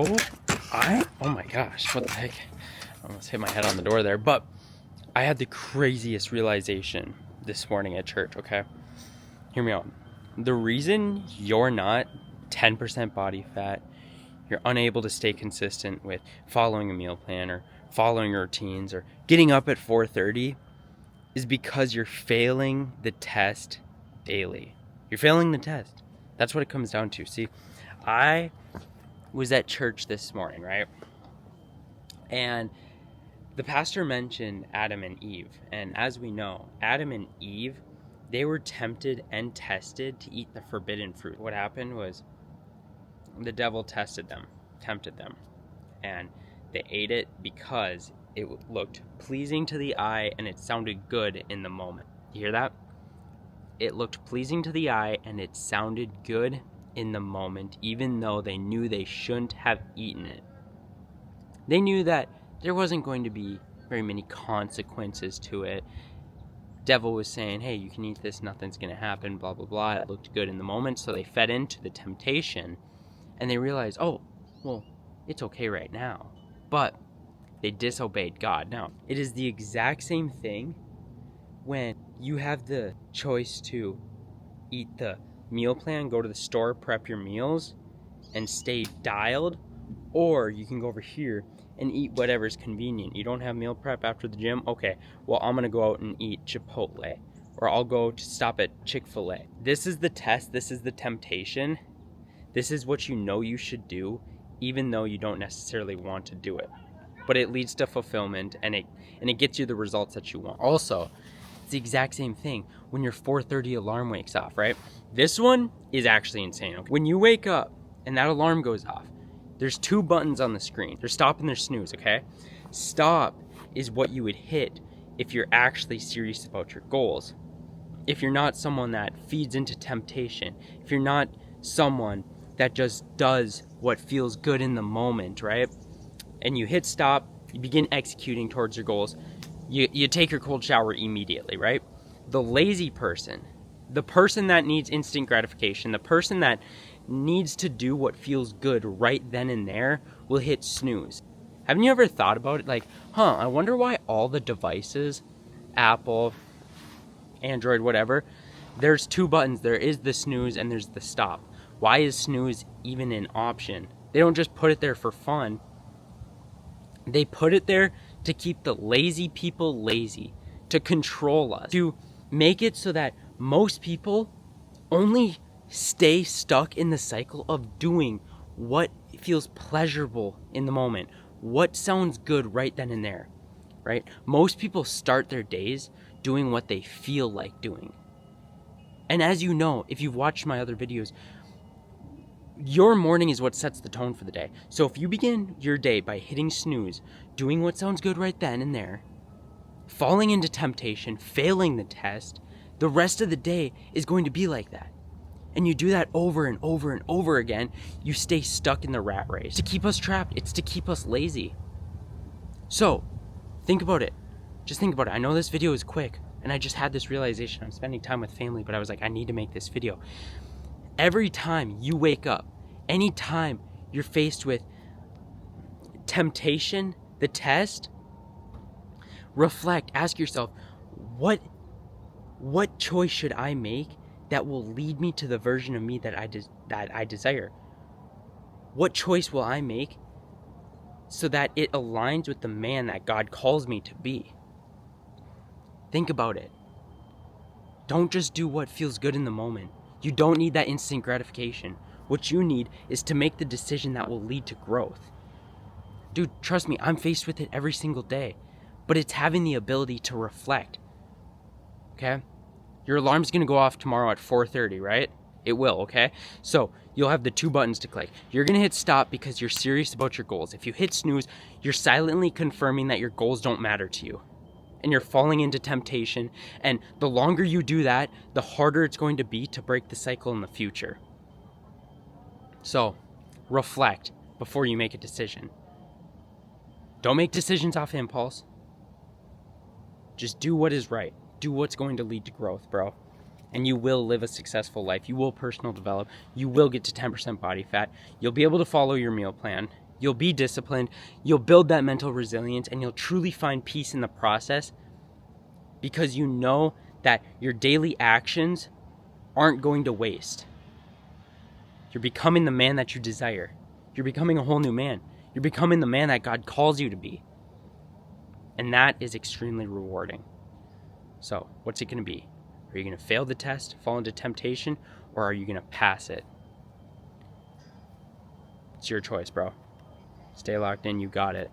Oh my gosh, what the heck? I almost hit my head on the door there, but I had the craziest realization this morning at church, okay? Hear me out. The reason you're not 10% body fat, you're unable to stay consistent with following a meal plan or following routines or getting up at 4:30 is because you're failing the test daily. You're failing the test. That's what it comes down to. See, I was at church this morning, right? And the pastor mentioned Adam and Eve. And as we know, Adam and Eve, they were tempted and tested to eat the forbidden fruit. What happened was the devil tempted them, and they ate it because it looked pleasing to the eye and it sounded good in the moment. You hear that? It looked pleasing to the eye and it sounded good in the moment, even though they knew they shouldn't have eaten it. They knew that there wasn't going to be very many consequences to it. Devil was saying, hey, you can eat this, nothing's going to happen, blah, blah, blah. It looked good in the moment, so they fed into the temptation, and they realized, oh, well, it's okay right now. But they disobeyed God. Now, it is the exact same thing when you have the choice to eat the meal plan, go to the store, prep your meals, and stay dialed, or you can go over here and eat whatever's convenient. You don't have meal prep after the gym? Okay, well, I'm gonna go out and eat Chipotle, or I'll go to stop at Chick-fil-A. This is the test, this is the temptation. This is what you know you should do, even though you don't necessarily want to do it. But it leads to fulfillment, and it gets you the results that you want. Also, it's the exact same thing when your 4:30 alarm wakes off, right? This one is actually insane. Okay? When you wake up and that alarm goes off, there's two buttons on the screen. There's stop and there's snooze, okay? Stop is what you would hit if you're actually serious about your goals. If you're not someone that feeds into temptation, if you're not someone that just does what feels good in the moment, right? And you hit stop, you begin executing towards your goals, you take your cold shower immediately, right? The lazy person, the person that needs instant gratification, the person that needs to do what feels good right then and there will hit snooze. Haven't you ever thought about it? Like, I wonder why all the devices, Apple, Android, whatever, there's two buttons. There is the snooze and there's the stop. Why is snooze even an option? They don't just put it there for fun. They put it there to keep the lazy people lazy, to control us, to make it so that most people only stay stuck in the cycle of doing what feels pleasurable in the moment, what sounds good right then and there, right? Most people start their days doing what they feel like doing. And as you know, if you've watched my other videos, your morning is what sets the tone for the day. So if you begin your day by hitting snooze, doing what sounds good right then and there, falling into temptation, failing the test, the rest of the day is going to be like that. And you do that over and over and over again, you stay stuck in the rat race. It's to keep us trapped. It's to keep us lazy. So, think about it. Just think about it. I know this video is quick, and I just had this realization. I'm spending time with family, but I was like, I need to make this video. Every time you wake up, anytime you're faced with temptation, the test, reflect, ask yourself, what choice should I make that will lead me to the version of me that I desire? What choice will I make so that it aligns with the man that God calls me to be? Think about it. Don't just do what feels good in the moment. You don't need that instant gratification. What you need is to make the decision that will lead to growth. Dude, trust me, I'm faced with it every single day. But it's having the ability to reflect. Okay? Your alarm's going to go off tomorrow at 4:30, right? It will, okay? So you'll have the two buttons to click. You're going to hit stop because you're serious about your goals. If you hit snooze, you're silently confirming that your goals don't matter to you. And you're falling into temptation. And the longer you do that, the harder it's going to be to break the cycle in the future. So reflect before you make a decision. Don't make decisions off impulse. Just do what is right. Do what's going to lead to growth, bro. And you will live a successful life. You will personal develop. You will get to 10% body fat. You'll be able to follow your meal plan. You'll be disciplined, you'll build that mental resilience, and you'll truly find peace in the process because you know that your daily actions aren't going to waste. You're becoming the man that you desire. You're becoming a whole new man. You're becoming the man that God calls you to be. And that is extremely rewarding. So, what's it going to be? Are you going to fail the test, fall into temptation, or are you going to pass it? It's your choice, bro. Stay locked in. You got it.